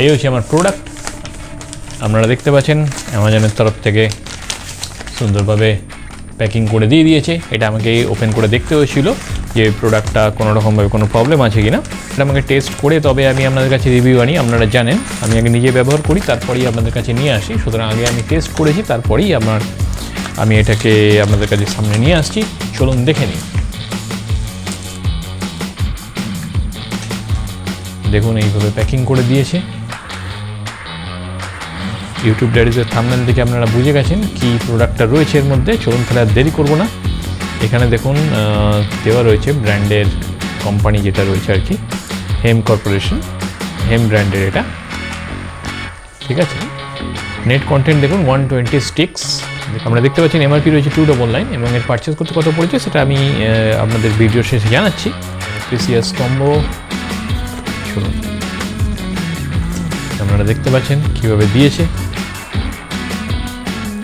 এই হচ্ছে আমার প্রোডাক্ট। আপনারা দেখতে পাচ্ছেন অ্যামাজনের তরফ থেকে সুন্দরভাবে প্যাকিং করে দিয়ে দিয়েছে। এটা আমাকে ওপেন করে দেখতে হয়েছিল যে প্রোডাক্টটা কোনো রকমভাবে কোনো প্রবলেম আছে কি না। এটা আমাকে টেস্ট করে তবে আমি আপনাদের কাছে রিভিউ আনি। আপনারা জানেন আমি আগে নিজে ব্যবহার করি, তারপরেই আপনাদের কাছে নিয়ে আসি। সুতরাং আগে আমি টেস্ট করেছি, তারপরেই আমি এটাকে আপনাদের কাছে সামনে নিয়ে আসছি। চলুন দেখে নিই। দেখুন এইভাবে প্যাকিং করে দিয়েছে। ইউটিউব ডায়েরিজের থাম্বনেল থেকে আপনারা বুঝে গেছেন কি প্রোডাক্টটা রয়েছে এর মধ্যে। চলুন তাহলে আর দেরি করবো না। এখানে দেখুন দেওয়া রয়েছে ব্র্যান্ডের কোম্পানি যেটা রয়েছে আর কি, হেম কর্পোরেশন, হেম ব্র্যান্ডের এটা, ঠিক আছে। নেট কন্টেন্ট দেখুন 120 স্টিক্স। আমরা দেখতে পাচ্ছেন এমআরপি রয়েছে 299 এবং এর পারচেস করতে কত পড়েছে সেটা আমি আপনাদের ভিডিও শেষে জানাচ্ছি। পিসিএস কম্বো শুনুন, আপনারা দেখতে পাচ্ছেন কীভাবে দিয়েছে।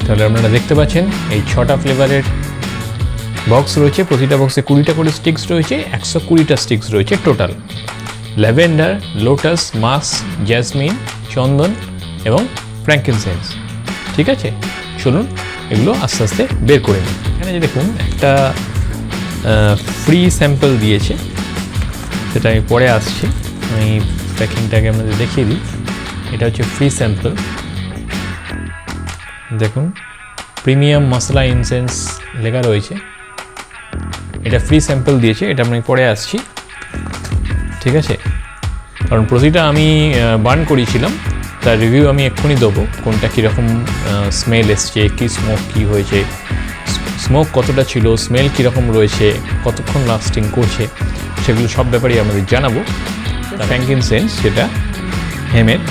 তাহলে আপনারা দেখতে পাচ্ছেন এই 6টা ফ্লেভারের বক্স রয়েছে। প্রতিটা বক্সে 20টা করে স্টিক্স রয়েছে, 120টা স্টিক্স রয়েছে টোটাল। ল্যাভেন্ডার, লোটাস, মাস, জ্যাসমিন, চন্দন এবং ফ্র্যাঙ্কিনসেন্স, ঠিক আছে। চলুন এগুলো আস্তে আস্তে বের করে নিই। এখানে যে দেখুন একটা ফ্রি স্যাম্পল দিয়েছে, সেটা আমি পরে আসছি। আমি প্যাকিংটাকে আপনাদের দেখিয়ে দিই। এটা হচ্ছে ফ্রি স্যাম্পল। দেখুন প্রিমিয়াম মশলা ইনসেন্স লেখা রয়েছে। এটা ফ্রি স্যাম্পল দিয়েছে, এটা আমি পরে আসছি, ঠিক আছে। কারণ প্রতিটা আমি বার্ন করিয়েছিলাম, তার রিভিউ আমি এক্ষুনি দেবো। কোনটা কীরকম স্মেল এসছে, কী স্মোক কী হয়েছে, স্মোক কতটা ছিল, স্মেল কীরকম রয়েছে, কতক্ষণ লাস্টিং করছে, সেগুলো সব ব্যাপারেই আমাদের জানাবো। ফ্র্যাঙ্কিনসেন্স সেটা হেমের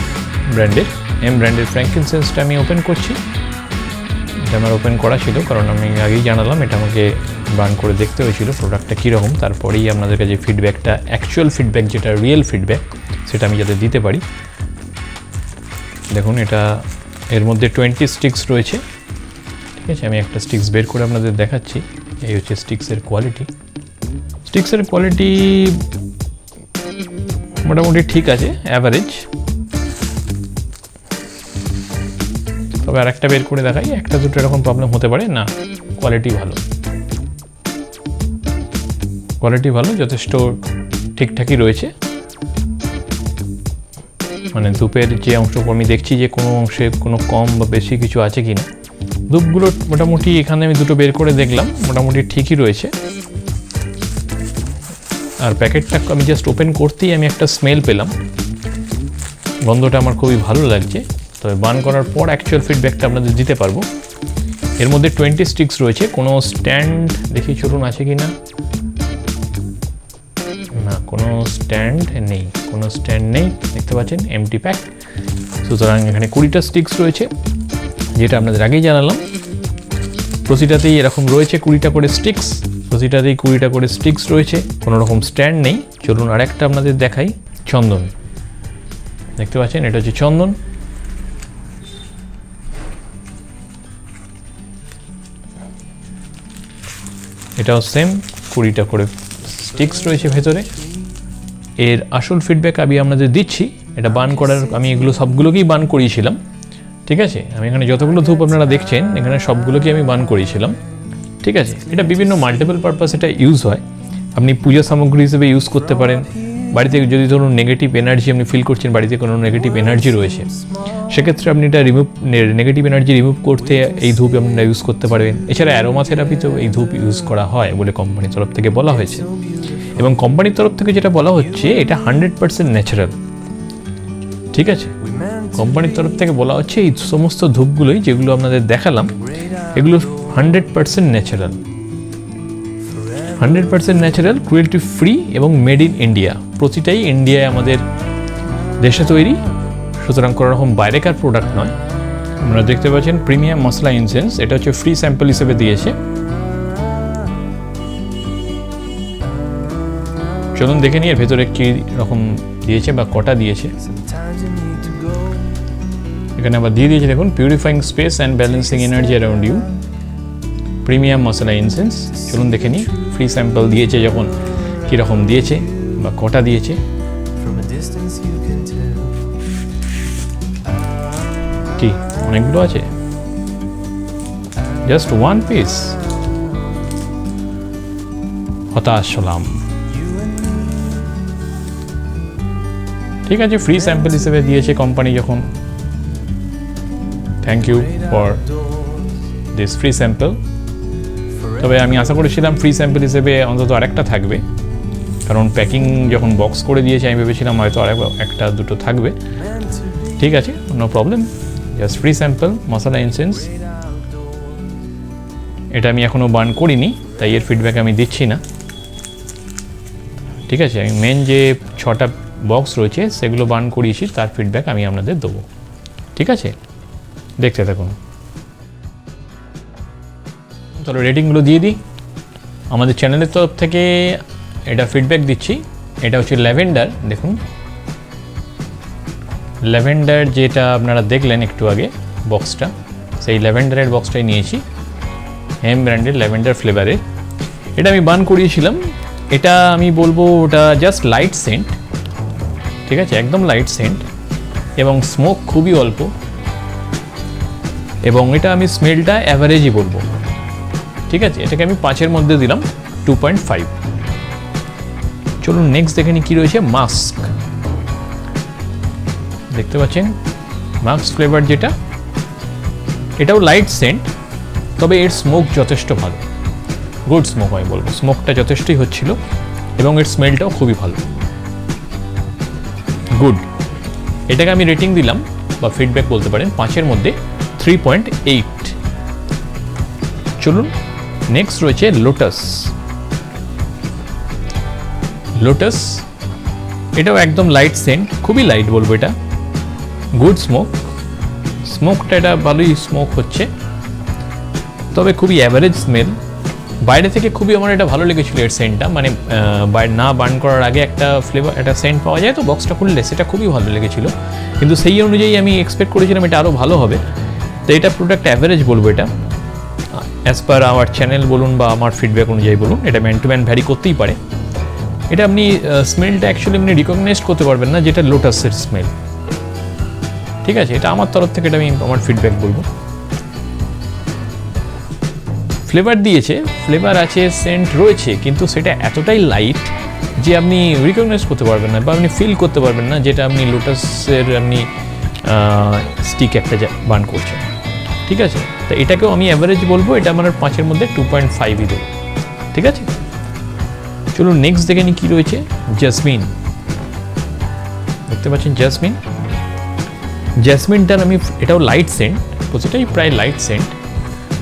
ব্র্যান্ডের, হেম ব্র্যান্ডের ফ্র্যাঙ্কিনসেন্সটা আমি ওপেন করছি। এটা আমার ওপেন করা ছিল কারণ আমি আগেই জানালাম এটা আমাকে বার্ন করে দেখতে হয়েছিল প্রোডাক্টটা কীরকম। তারপরেই আপনাদের কাছে ফিডব্যাকটা, অ্যাকচুয়াল ফিডব্যাক যেটা রিয়েল ফিডব্যাক, সেটা আমি যাতে দিতে পারি। দেখুন এটা এর মধ্যে 20 স্টিক্স রয়েছে, ঠিক আছে। আমি একটা স্টিক্স বের করে আপনাদের দেখাচ্ছি। এই হচ্ছে স্টিক্সের কোয়ালিটি। স্টিক্সের কোয়ালিটি মোটামুটি ঠিক আছে, অ্যাভারেজ। তবে আর একটা বের করে দেখাই, একটা দুটো এরকম প্রবলেম হতে পারে না। কোয়ালিটি ভালো, কোয়ালিটি ভালো, যথেষ্ট ঠিকঠাকই রয়েছে। মানে ধূপের যে অংশ আমি দেখছি যে কোনো অংশে কোনো কম বা বেশি কিছু আছে কি না। ধূপগুলো মোটামুটি এখানে আমি দুটো বের করে দেখলাম, মোটামুটি ঠিকই রয়েছে। আর প্যাকেটটা আমি জাস্ট ওপেন করতেই আমি একটা স্মেল পেলাম, গন্ধটা আমার খুবই ভালো লাগছে। তবে বার্ন করার পর অ্যাকচুয়াল ফিডব্যাকটা আপনাদের দিতে পারবো। এর মধ্যে 20 স্টিক্স রয়েছে। কোনো স্ট্যান্ড দেখি চলুন আছে কি না, না কোনো স্ট্যান্ড নেই, কোনো স্ট্যান্ড নেই, দেখতে পাচ্ছেন এমটি প্যাক। সুতরাং এখানে 20টা স্টিক্স রয়েছে, যেটা আপনাদের আগেই জানালাম। প্রতিটাতেই এরকম রয়েছে 20টা করে স্টিক্স, প্রতিটাতেই 20টা করে স্টিক্স রয়েছে, কোনো রকম স্ট্যান্ড নেই। চলুন আরেকটা আপনাদের দেখাই, চন্দন। দেখতে পাচ্ছেন এটা হচ্ছে চন্দন। এটাও সেম, 20টা করে স্টিক্স রয়েছে ভেতরে। এর আসল ফিডব্যাক আমি আপনাদের দিচ্ছি। এটা বার্ন করার আমি এগুলো সবগুলোকেই বার্ন করিয়েছিলাম, ঠিক আছে। আমি এখানে যতগুলো ধূপ আপনারা দেখছেন এখানে সবগুলোকেই আমি বার্ন করিয়েছিলাম, ঠিক আছে। এটা বিভিন্ন মাল্টিপল পারপাস এটা ইউজ হয়। আপনি পূজা সামগ্রী হিসেবে ইউজ করতে পারেন। বাড়িতে যদি ধরুন নেগেটিভ এনার্জি আপনি ফিল করছেন, বাড়িতে কোনো নেগেটিভ এনার্জি রয়েছে, সেক্ষেত্রে আপনি এটা নেগেটিভ এনার্জি রিমুভ করতে এই ধূপ আপনারা ইউজ করতে পারবেন। এছাড়া অ্যারোমা থেরাপিতেও এই ধূপ ইউজ করা হয় বলে কোম্পানির তরফ থেকে বলা হয়েছে। এবং কোম্পানির তরফ থেকে যেটা বলা হচ্ছে এটা 100% ন্যাচারাল, ঠিক আছে। কোম্পানির তরফ থেকে বলা হচ্ছে এই সমস্ত ধূপগুলোই যেগুলো আপনাদের দেখালাম এগুলো 100% ন্যাচারাল, 100% ন্যাচারাল, ক্রুয়েলটি ফ্রি এবং মেড ইন ইন্ডিয়া। প্রতিটাই ইন্ডিয়ায় আমাদের দেশে তৈরি, সুতরাং কোনো রকম বাইরেকার প্রোডাক্ট নয়। আপনারা দেখতে পাচ্ছেন প্রিমিয়াম মশলা ইনসেন্স, এটা হচ্ছে ফ্রি স্যাম্পল হিসেবে দিয়েছে। চলুন দেখে নিই এর ভেতরে কী রকম দিয়েছে বা কটা দিয়েছে। এখানে আবার দিয়ে দিয়েছে দেখুন, purifying space and balancing energy around you, premium masala incense. চলুন দেখে নিই ফ্রি স্যাম্পল দিয়েছে যখন কীরকম দিয়েছে বা কটা দিয়েছে। কি অনেকগুলো আছে, জাস্ট ওয়ান পিস, হতাশ হলাম। ঠিক আছে, ফ্রি স্যাম্পল হিসেবে দিয়েছে কোম্পানি যখন, thank you for this free sample. তবে আমি আশা করেছিলাম ফ্রি স্যাম্পল হিসেবে অন্তত আরেকটা থাকবে, কারণ প্যাকিং যখন বক্স করে দিয়েছে আমি ভেবেছিলাম হয়তো আর একটা দুটো থাকবে। ঠিক আছে, no problem, just free sample masala incense. এটা আমি এখনও বার্ন করিনি, তাই এর ফিডব্যাক আমি দিচ্ছি না। ঠিক আছে, আমি মেন যে 6টা বক্স রয়েছে সেগুলো বার্ন করিয়েছি, তার ফিডব্যাক আমি আপনাদের দেবো। ঠিক আছে, দেখতে থাকুন। তাহলে রেটিংগুলো দিয়ে দিই। আমাদের চ্যানেলের তরফ থেকে এটা ফিডব্যাক দিচ্ছি, এটা হচ্ছে ল্যাভেন্ডার। দেখুন ল্যাভেন্ডার যেটা আপনারা দেখলেন একটু আগে বক্সটা, সেই ল্যাভেন্ডারের বক্সটাই নিয়েছি, হেম ব্র্যান্ডের ল্যাভেন্ডার ফ্লেভারের। এটা আমি বার্ন করিয়েছিলাম। এটা আমি বলবো ওটা জাস্ট লাইট সেন্ট, ঠিক আছে, একদম লাইট সেন্ট, এবং স্মোক খুবই অল্প, এবং এটা আমি স্মেলটা অ্যাভারেজই বলবো। ঠিক আছে, এটাকে আমি 5-এর মধ্যে দিলাম 2.5। চলুন নেক্সট দেখে নিই কী রয়েছে। মাস্ক, দেখতে পাচ্ছেন মাস্ক ফ্লেভার যেটা, এটাও লাইট সেন্ট, তবে এর স্মোক যথেষ্ট ভালো, গুড স্মোক আমি বলবো, স্মোকটা যথেষ্টই হচ্ছিল, এবং এর স্মেলটাও খুবই ভালো, গুড। এটাকে আমি রেটিং দিলাম বা ফিডব্যাক বলতে পারেন 5-এর মধ্যে 3.8। চলুন নেক্সট রয়েছে লোটাস। লোটাস এটাও একদম লাইট সেন্ট, খুবই লাইট বলবো, এটা গুড স্মোক, স্মোকটা এটা ভালোই স্মোক হচ্ছে, তবে খুবই অ্যাভারেজ স্মেল। বাইরে থেকে খুবই আমার এটা ভালো লেগেছিল এর সেন্টটা, মানে না বার্ন করার আগে একটা ফ্লেভার, একটা সেন্ট পাওয়া যায় তো বক্সটা খুললে, সেটা খুবই ভালো লেগেছিল, কিন্তু সেই অনুযায়ী আমি এক্সপেক্ট করেছিলাম এটা আরও ভালো হবে। তো এটা প্রোডাক্ট অ্যাভারেজ বলবো, এটা অ্যাজ পার আমার চ্যানেল বলুন বা আমার ফিডব্যাক অনুযায়ী বলুন, এটা ম্যান টু ম্যান ভ্যারি করতেই পারে। এটা আপনি স্মেলটা অ্যাকচুয়ালি আপনি রিকগনাইজ করতে পারবেন না যেটা লোটাসের স্মেল। ঠিক আছে, এটা আমার তরফ থেকে এটা আমি আমার ফিডব্যাক বলবো। ফ্লেভার দিয়েছে, ফ্লেভার আছে, সেন্ট রয়েছে, কিন্তু সেটা এতটাই লাইট যে আপনি রিকগনাইজ করতে পারবেন না বা আপনি ফিল করতে পারবেন না যেটা আপনি লোটাসের আপনি স্টিক একটা বার্ন করছেন। ঠিক আছে, তো এটাকেও আমি অ্যাভারেজ বলবো, এটা আমার 5-এর মধ্যে 2.5ই দেবো। ঠিক আছে, চলুন নেক্সট দেখে নিই কী রয়েছে। জেসমিন, দেখতে পাচ্ছেন জেসমিন, জেসমিনটার আমি, এটাও লাইট সেন্ট, প্রতিটাই প্রায় লাইট সেন্ট,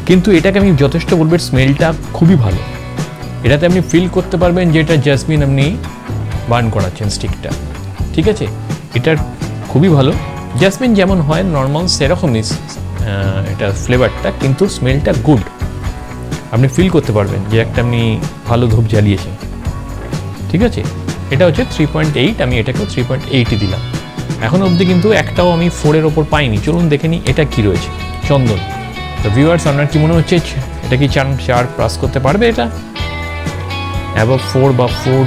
কিন্তু এটাকে আমি যথেষ্ট বলবো, স্মেলটা খুবই ভালো, এটাতে আপনি ফিল করতে পারবেন যে এটা জেসমিন আপনি বার্ন করাচ্ছেন স্টিকটা। ঠিক আছে, এটার খুবই ভালো, জেসমিন যেমন হয় নর্মাল সেরকমই এটা ফ্লেভারটা, কিন্তু স্মেলটা গুড, আপনি ফিল করতে পারবেন যে একটা আপনি ভালো ধূপ জ্বালিয়েছেন। ঠিক আছে, এটা হচ্ছে 3.8, আমি এটাকেও 3.8ই দিলাম। এখন অবধি কিন্তু একটাও আমি 4-এর ওপর পাইনি। চলুন দেখে নিই এটা কী রয়েছে। চন্দন, তো ভিউয়ার্স আপনার কি মনে হচ্ছে এটা কি 4 প্লাস করতে পারবে? এটা অ্যাবভ 4 বা 4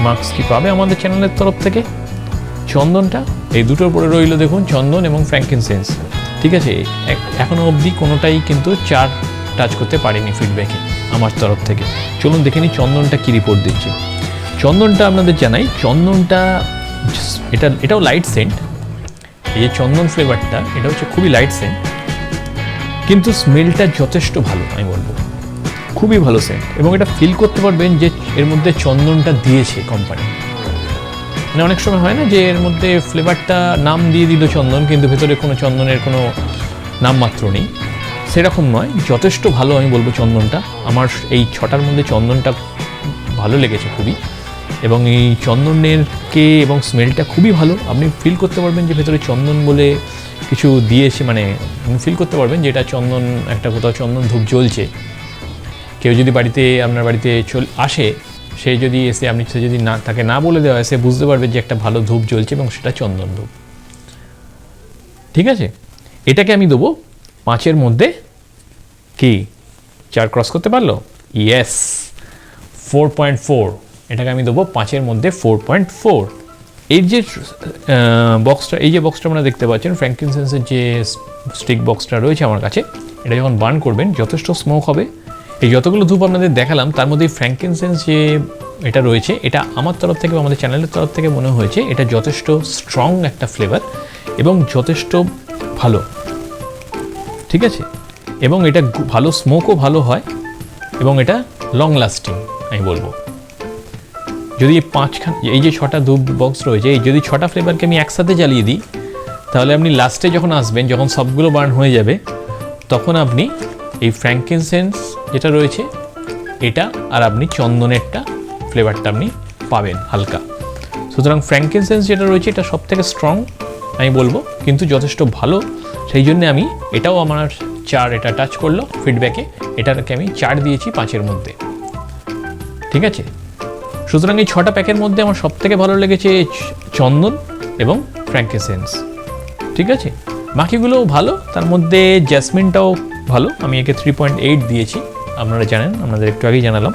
মার্কস কি পাবে আমাদের চ্যানেলের তরফ থেকে? চন্দনটা এই দুটোর পরে রইল, দেখুন চন্দন এবং ফ্র্যাঙ্কিনসেন্স। ঠিক আছে, এখনও অবধি কোনোটাই কিন্তু 4 টাচ করতে পারিনি ফিডব্যাকে আমার তরফ থেকে। চলুন দেখে নিই চন্দনটা কী রিপোর্ট দিচ্ছে। চন্দনটা আপনাদের জানাই, চন্দনটা এটাও লাইট সেন্ট, এই যে চন্দন ফ্লেভারটা এটা হচ্ছে খুবই লাইট সেন্ট, কিন্তু স্মেলটা যথেষ্ট ভালো আমি বলবো, খুবই ভালো সেন্ট, এবং এটা ফিল করতে পারবেন যে এর মধ্যে চন্দনটা দিয়েছে কোম্পানি। মানে অনেক সময় হয় না যে এর মধ্যে ফ্লেভারটা নাম দিয়ে দিল চন্দন, কিন্তু ভেতরে কোনো চন্দনের কোনো নামমাত্র নেই, সেরকম নয়, যথেষ্ট ভালো আমি বলবো চন্দনটা। আমার এই 6টার মধ্যে চন্দনটা ভালো লেগেছে খুবই, এবং এই চন্দনের এবং স্মেলটা খুবই ভালো, আপনি ফিল করতে পারবেন যে ভেতরে চন্দন বলে কিছু দিয়েছে, মানে আপনি ফিল করতে পারবেন যে এটা চন্দন, একটা কোথাও চন্দন ধূপ জ্বলছে। কেউ যদি আপনার বাড়িতে আসে, সে যদি এসে সে যদি তাকে না বলে দেওয়া হয়, সে বুঝতে পারবে যে একটা ভালো ধূপ জ্বলছে এবং সেটা চন্দন ধূপ। ঠিক আছে, এটাকে আমি দেবো 5-এর মধ্যে কি 4 ক্রস করতে পারলো? ইয়েস, 4.4। এটাকে আমি দেবো 5-এর মধ্যে 4.4। এই যে বক্সটা, এই যে বক্সটা আপনারা দেখতে পাচ্ছেন, ফ্র্যাঙ্কিনসেন্সের যে স্টিক বক্সটা রয়েছে আমার কাছে, এটা যখন বার্ন করবেন যথেষ্ট স্মোক হবে। এই যতগুলো ধূপ আপনাদের দেখালাম তার মধ্যে ফ্র্যাঙ্কিনসেন্স যে এটা রয়েছে, এটা আমার তরফ থেকে বা আমাদের চ্যানেলের তরফ থেকে মনে হয়েছে এটা যথেষ্ট স্ট্রং একটা ফ্লেভার এবং যথেষ্ট ভালো, ঠিক আছে, এবং এটা ভালো স্মোকও ভালো হয় এবং এটা লং লাস্টিং আমি বলবো। যদি এই যে 6টা ধূপ বক্স রয়েছে, এই যদি 6টা ফ্লেভারকে আমি একসাথে জ্বালিয়ে দিই, তাহলে আপনি লাস্টে যখন আসবেন, যখন সবগুলো বার্ন হয়ে যাবে, তখন আপনি এই ফ্র্যাঙ্কিনসেন্স যেটা রয়েছে এটা আর আপনি চন্দনেরটা ফ্লেভারটা আপনি পাবেন হালকা। সুতরাং ফ্র্যাঙ্কিনসেন্স যেটা রয়েছে এটা সব থেকে স্ট্রং আমি বলবো, কিন্তু যথেষ্ট ভালো। সেই জন্যে আমি এটাও আমার 4, এটা টাচ করলো ফিডব্যাকে, এটাকে আমি 4 দিয়েছি 5-এর মধ্যে, ঠিক আছে। সুতরাং এই 6টা প্যাকের মধ্যে আমার সব থেকে ভালো লেগেছে চন্দন এবং ফ্র্যাঙ্কিনসেন্স, ঠিক আছে। বাকিগুলোও ভালো, তার মধ্যে জ্যাসমিনটাও ভালো, আমি একে 3.8 দিয়েছি, আপনারা জানেন, আপনাদের একটু আগেই জানালাম,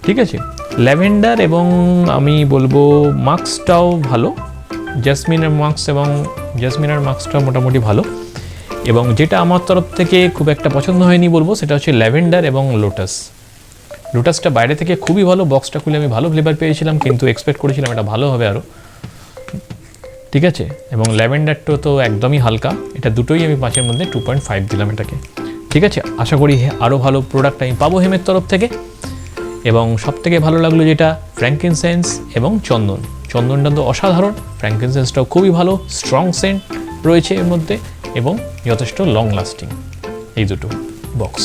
ঠিক আছে। ল্যাভেন্ডার এবং আমি বলবো মাস্কটাও ভালো, জ্যাসমিনের মাস্কটা মোটামুটি ভালো। এবং যেটা আমার তরফ থেকে খুব একটা পছন্দ হয়নি বলবো, সেটা হচ্ছে ল্যাভেন্ডার এবং লোটাসটা বাইরে থেকে খুবই ভালো, বক্সটা খুলে আমি ভালো ফ্লেভার পেয়েছিলাম, কিন্তু এক্সপেক্ট করেছিলাম এটা ভালো হবে আরও, ঠিক আছে। এবং ল্যাভেন্ডারটা তো একদমই হালকা, এটা দুটোই আমি 5-এর মধ্যে 2.5 দিলাম এটাকে, ঠিক আছে। আশা করি আরও ভালো প্রোডাক্ট আমি পাবো হেমের তরফ থেকে। এবং সবথেকে ভালো লাগলো যেটা ফ্র্যাঙ্কিনসেন্স এবং চন্দনটা তো অসাধারণ, ফ্র্যাঙ্কিনসেন্সটাও খুবই ভালো, স্ট্রং সেন্ট রয়েছে এর মধ্যে এবং যথেষ্ট লং লাস্টিং, এই দুটো বক্স,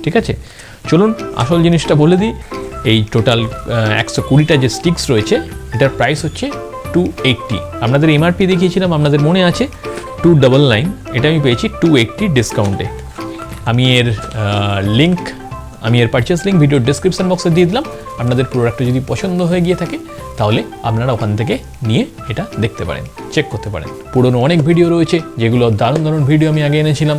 ঠিক আছে। চলুন আসল জিনিসটা বলে দিই, এই টোটাল 120টা যে স্টিক্স রয়েছে এটার প্রাইস হচ্ছে 280। আপনাদের এমআরপি দেখিয়েছিলাম, আপনাদের মনে আছে 299, এটা আমি পেয়েছি 280 ডিসকাউন্টে। আমি এর পারচেস লিঙ্ক ভিডিও ডেসক্রিপশন বক্সে দিয়ে দিলাম। আপনাদের প্রোডাক্টটা যদি পছন্দ হয়ে গিয়ে থাকে তাহলে আপনারা ওখান থেকে নিয়ে এটা দেখতে পারেন, চেক করতে পারেন। পুরনো অনেক ভিডিও রয়েছে যেগুলো দারুণ ভিডিও আমি আগে এনেছিলাম।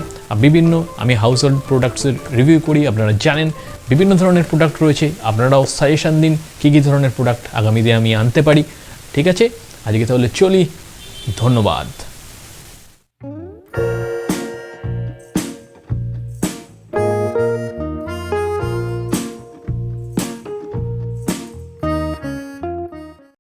আমি হাউস হোল্ড প্রোডাক্টসের রিভিউ করি, আপনারা জানেন বিভিন্ন ধরনের প্রোডাক্ট রয়েছে, আপনারাও সাজেশান দিন কী ধরনের প্রোডাক্ট আগামী দিনে আমি আনতে পারি, ঠিক আছে। আজকে তাহলে চলি, ধন্যবাদ।